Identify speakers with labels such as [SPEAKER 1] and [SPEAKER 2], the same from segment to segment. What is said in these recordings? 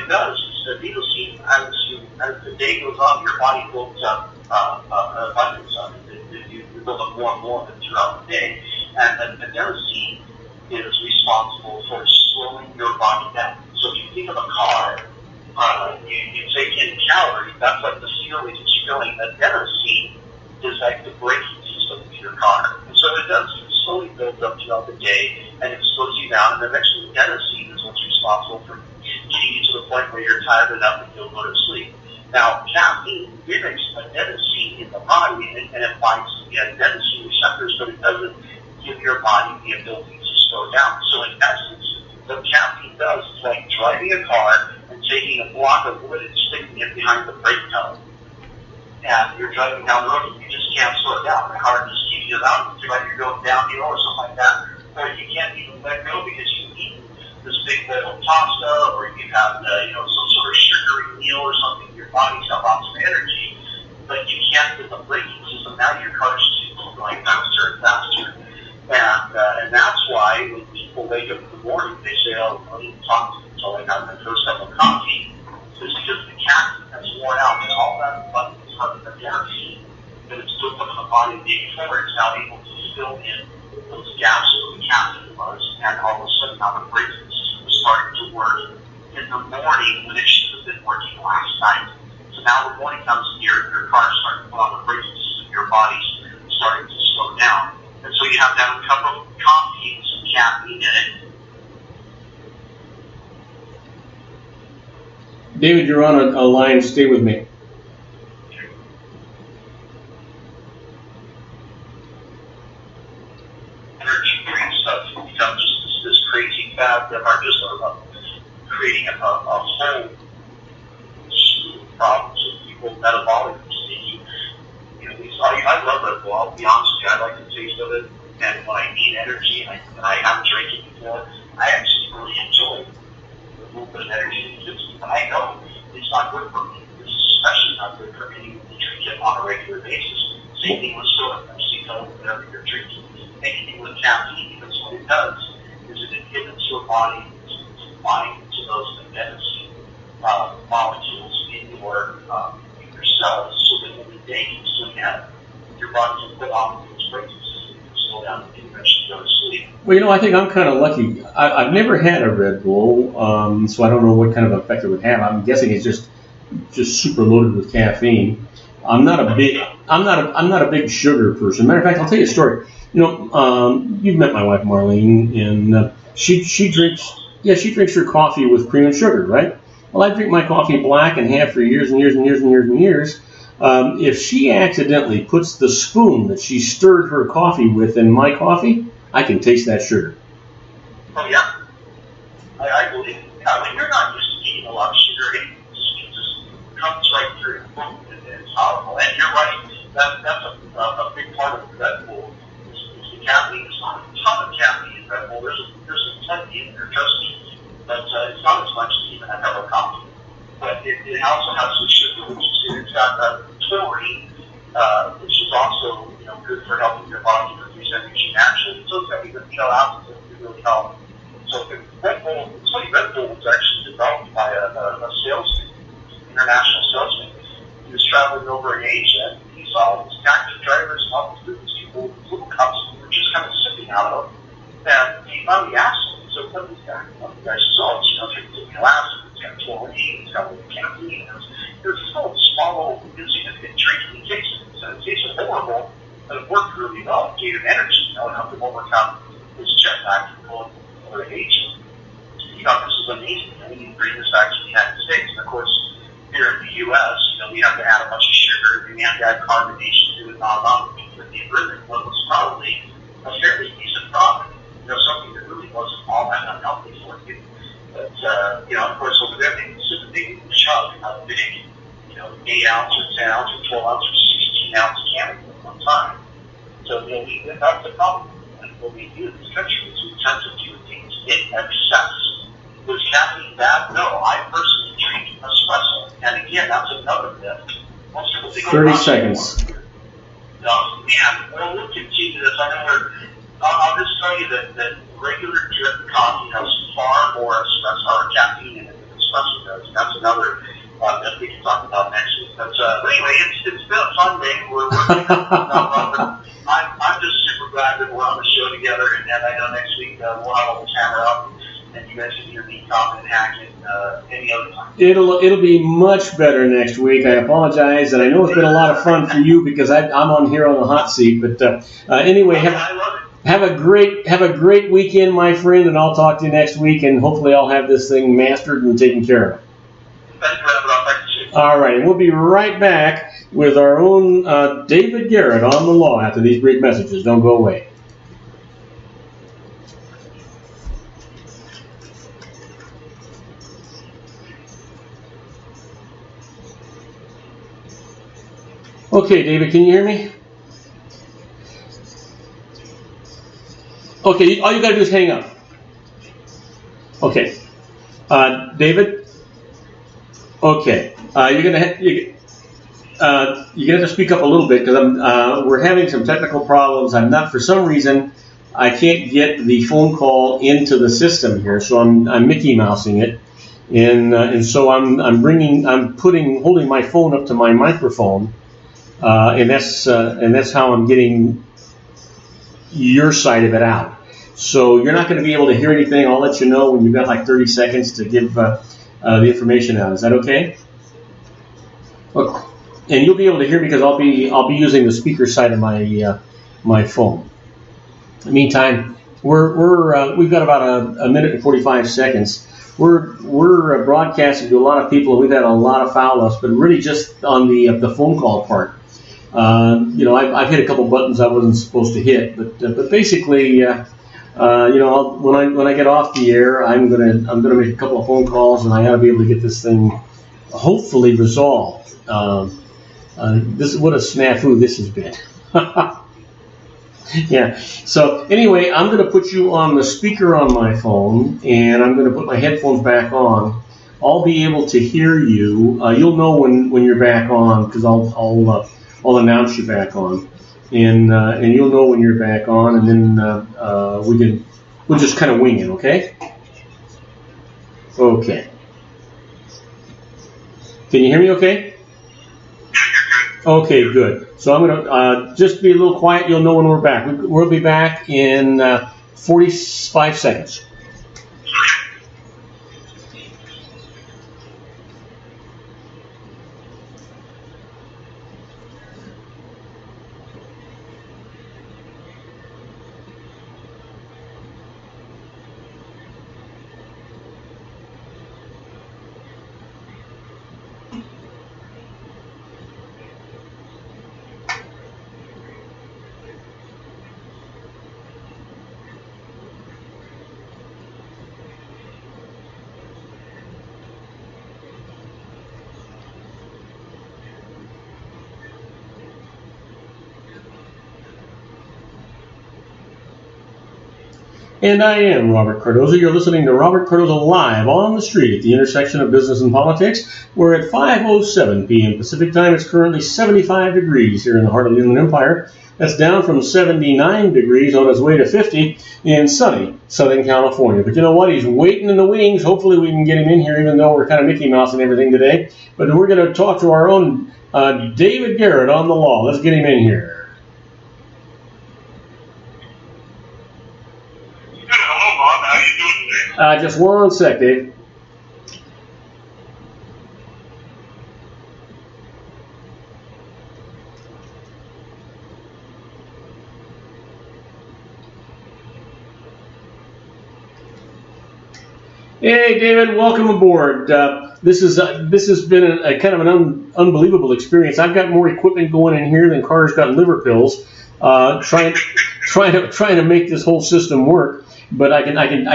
[SPEAKER 1] it does is adenosine, as the day goes on, your body builds up an abundance of it. You build up more and more of it throughout the day. And then adenosine is responsible for slowing your body down. So if you think of a car, you take in calories, that's like the fuel that keeps you going. Adenosine is like the braking system of your car. And so it does slowly build up throughout the day, and it slows you down, and eventually adenosine is what's responsible for getting you to the point where you're tired enough and you'll go to sleep. Now, caffeine mimics adenosine in the body, and it binds to the adenosine receptors, but it doesn't give your body the ability to slow down. So in essence, what caffeine does is like driving a car and taking a block of wood and sticking it behind the brake pedal. And you're driving down the road and you just can't slow down. The car just keeps you around. It's like you're going downhill or something like that. Or you can't even let go because you've eaten this big bowl of pasta, or you have some sort of sugary meal or something. Your body's got lots of energy, but you can't with the braking system. Now your car's just going faster and faster. And that's why when people wake up in the morning, they say, oh, I need to talk to them until I have my first cup of coffee. It's because the caffeine has worn out, and all that abundance of the caffeine that it's built up in the body the day before is now able to fill in those gaps where the caffeine was, and all of a sudden now the braking system is starting to work in the morning when it should have been working last night. So now the morning comes and your car's starting to put on the braking system, your body's starting to slow down. And so you have to have a cup of coffee with some caffeine in it.
[SPEAKER 2] David, you're on a line. Stay with me.
[SPEAKER 1] Energy drinks have become just this crazy fad that are just creating a whole slew of problems with people metabolically speaking. I love Red Bull. I'll be honest with you. I like the taste of it, and when I need energy, and I haven't drank it before, I actually really enjoy the little bit of energy it gives me. But I know it's not good for me. It's especially not good for anyone who drink it on a regular basis. Same thing with soda, Pepsi, Coke, whatever you're drinking. Anything with caffeine, because what it does is it inhibits your body to bind to those adenosine molecules in your cells, so that when the day gets to an end, your body can put on those braking systems and slow down and eventually go to sleep.
[SPEAKER 2] Well, I think I'm kind of lucky. I've never had a Red Bull, so I don't know what kind of effect it would have. I'm guessing it's just super loaded with caffeine. I'm not a big sugar person. Matter of fact, I'll tell you a story. You've met my wife Marlene, and she drinks her coffee with cream and sugar, right? Well, I drink my coffee black and have for years and years and years and years and years. If she accidentally puts the spoon that she stirred her coffee with in my coffee, I can taste that sugar.
[SPEAKER 1] Oh, yeah. I believe it. Yeah, when you're not used to eating a lot of sugar, it just comes right through. It's powerful. And you're right. That's a big part of Red Bull is the caffeine. There's not a ton of caffeine in Red Bull. There's plenty in there, trust me. But it's not as much as even a cup of coffee. But it also has some sugar, which is it's got taurine, which is also good for helping your body produce energy naturally. So it's got these amino acids that can really help. So Red Bull was actually developed by a salesman, international salesman. He was traveling over in Asia, and he saw these taxi drivers and all these business people with little cups that were just kind of sipping out of them. And he finally asked them, so what is that? What do you guys saw? It's amino acids. It's got taurine, it's got caffeine. It was still a small, little, insignificant drink, and he tasted it. So it tasted horrible, but it worked really well. It gave him energy, it helped him overcome his jet lag from going over to Asia. He thought this was amazing, and we need to bring this back to the United States. And of course, here in the U.S., we have to add a bunch of sugar, and we have to add carbonation to it, but the agreement was probably a fairly decent product. Something that really wasn't all that unhealthy for you. But, of course, over there, they consider big chug, a big, 8 ounce or 10 ounce or 12 ounce or 16 ounce can at one time. So, that's the problem. And what we do in this country is we tend to do things in excess. Was caffeine bad? No, I personally drink espresso. And again, that's another myth. Most people think
[SPEAKER 2] 30 seconds.
[SPEAKER 1] We'll continue this. I know I'll just tell you that regular drip coffee has far more espresso or caffeine in it than espresso. discussion does. That's another that we can talk about next week. But anyway, it's been a fun day. We're working I'm just super glad that we're on the show together, and I know next week we'll have all the camera up, and you guys can hear me talking and hacking any other time.
[SPEAKER 2] It'll be much better next week. I apologize, and I know it's been a lot of fun for you because I'm on here on the hot seat. But anyway,
[SPEAKER 1] I love it.
[SPEAKER 2] Have a great weekend, my friend, and I'll talk to you next week, and hopefully I'll have this thing mastered and taken care of.
[SPEAKER 1] Thanks for having me.
[SPEAKER 2] All right, and we'll be right back with our own David Garrett on the law after these brief messages. Don't go away. Okay, David, can you hear me? Okay, all you got to do is hang up. Okay. David? Okay. You're gonna have to speak up a little bit because we're having some technical problems. I'm not, for some reason, I can't get the phone call into the system here, so I'm Mickey Mousing it, and so I'm holding my phone up to my microphone, and that's how I'm getting your side of it out. So you're not going to be able to hear anything. I'll let you know when you've got like 30 seconds to give the information out. Is that okay? Okay. And you'll be able to hear me because I'll be using the speaker side of my phone. In the meantime, we've got about a minute and 45 seconds. We're broadcasting to a lot of people, and we've had a lot of foul-ups, but really just on the phone call part. I've hit a couple buttons I wasn't supposed to hit, but basically, when I get off the air, I'm gonna make a couple of phone calls, and I ought to be able to get this thing hopefully what a snafu this has been. Yeah. So anyway, I'm going to put you on the speaker on my phone, and I'm going to put my headphones back on. I'll be able to hear you. You'll know when you're back on because I'll announce you back on, and you'll know when you're back on, and then we'll just kind of wing it. Okay. Okay. Can you hear me okay? Okay, good. So I'm going to just be a little quiet. You'll know when we're back. We'll be back in 45 seconds. And I am Robert Cardozo. You're listening to Robert Cardozo Live on the street at the intersection of business and politics. We're at 5:07 p.m. Pacific Time. It's currently 75 degrees here in the heart of the Inland Empire. That's down from 79 degrees on its way to 50 in sunny Southern California. But you know what? He's waiting in the wings. Hopefully we can get him in here, even though we're kind of Mickey Mouse and everything today. But we're going to talk to our own David Garrett on the law. Let's get him in here. Just one sec, Dave. Hey, David, welcome aboard. This has been a kind of an unbelievable experience. I've got more equipment going in here than Carter's got liver pills, trying to make this whole system work. But I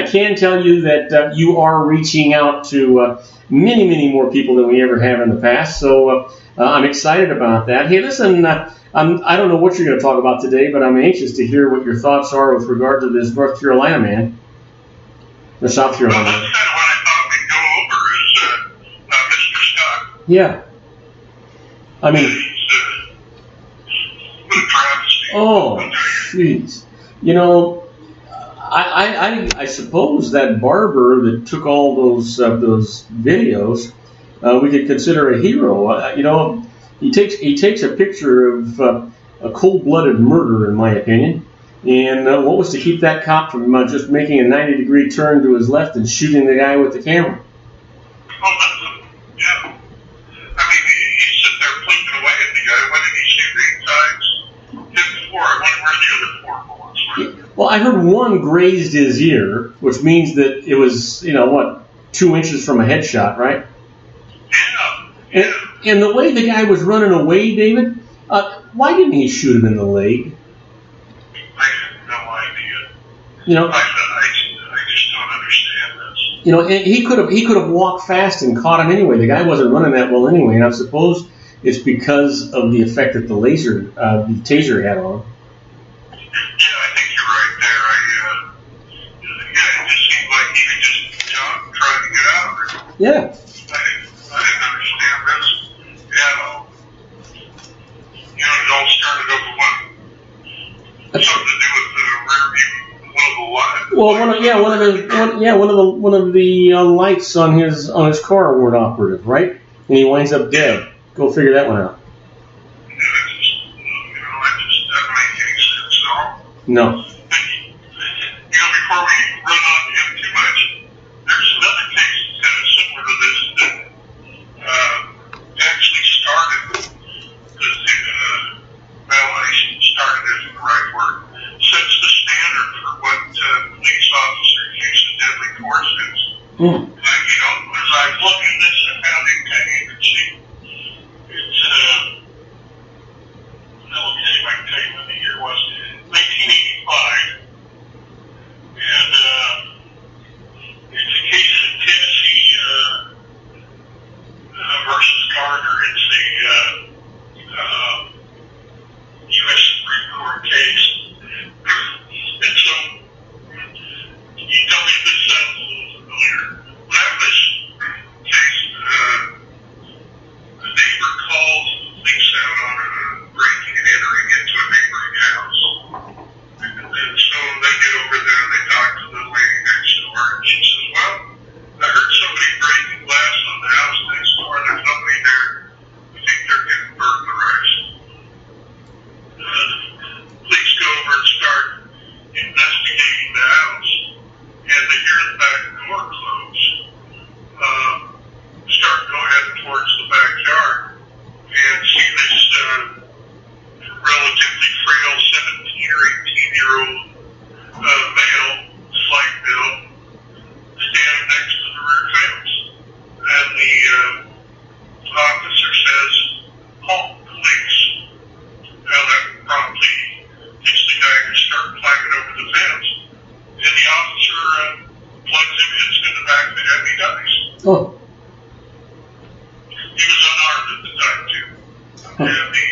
[SPEAKER 2] can tell you that you are reaching out to many more people than we ever have in the past. So I'm excited about that. Hey, listen, I don't know what you're going to talk about today, but I'm anxious to hear what your thoughts are with regard to this North Carolina man. Or South Carolina.
[SPEAKER 1] Well, that's kind of what I thought we'd go over is Mr. Scott.
[SPEAKER 2] Yeah. I mean.
[SPEAKER 1] What a travesty.
[SPEAKER 2] Oh, jeez. You know, I suppose that barber that took all those videos, we could consider a hero. He takes a picture of a cold-blooded murder, in my opinion. And what was to keep that cop from just making a 90-degree turn to his left and shooting the guy with the camera?
[SPEAKER 3] Oh, yeah. I mean, he's sitting there blinking away at the guy. Why did he shoot 8 times? Hit before. I wonder where the other 4 bullets went.
[SPEAKER 2] Well, I heard one grazed his ear, which means that it was, 2 inches from a headshot, right?
[SPEAKER 3] Yeah.
[SPEAKER 2] And the way the guy was running away, David, why didn't he shoot him in the leg?
[SPEAKER 3] I have no idea. I just don't understand this.
[SPEAKER 2] And he could have walked fast and caught him anyway. The guy wasn't running that well anyway, and I suppose it's because of the effect that the taser had on him.
[SPEAKER 3] Yeah, I think you're right there. It just seemed like he was just trying to get out of there.
[SPEAKER 2] Yeah.
[SPEAKER 3] I didn't understand this at all. It all started over something to do with the rear view, one of the lights.
[SPEAKER 2] Well, one of the lights on his car weren't operative, right? And he winds up dead. Go figure that one out.
[SPEAKER 3] That doesn't make any sense at all.
[SPEAKER 2] No.
[SPEAKER 3] Before we run on him too much, there's another case kind of similar to this that actually started, started isn't the right word, sets the standard for what police officers use of deadly force is. As I look at this, I found it kind of interesting. It's, let me see if I can tell you when the year was, 1985. And it's a case in Tennessee versus Gardner. It's a U.S. Supreme Court case. And so, you tell me if this sounds a little familiar. When I have this case, the neighbor calls the police out on breaking and entering into a neighboring house. And so they get over there and they talk to the lady next door, and she says, well, I heard somebody breaking glass on the house next door. There's nobody there. We think they're getting burglarized. Police go over and start investigating the house, and they hear the back door close. Start heading towards the backyard and see this relatively frail 17 or 18-year-old male, slight build, standing next to the rear fence. And the officer says, "Halt, police." Now that promptly gets the guy to start climbing over the fence, and the officer plugs him, hits him in the back of the head, and he dies.
[SPEAKER 2] Oh.
[SPEAKER 3] He was unarmed at the time, too. And the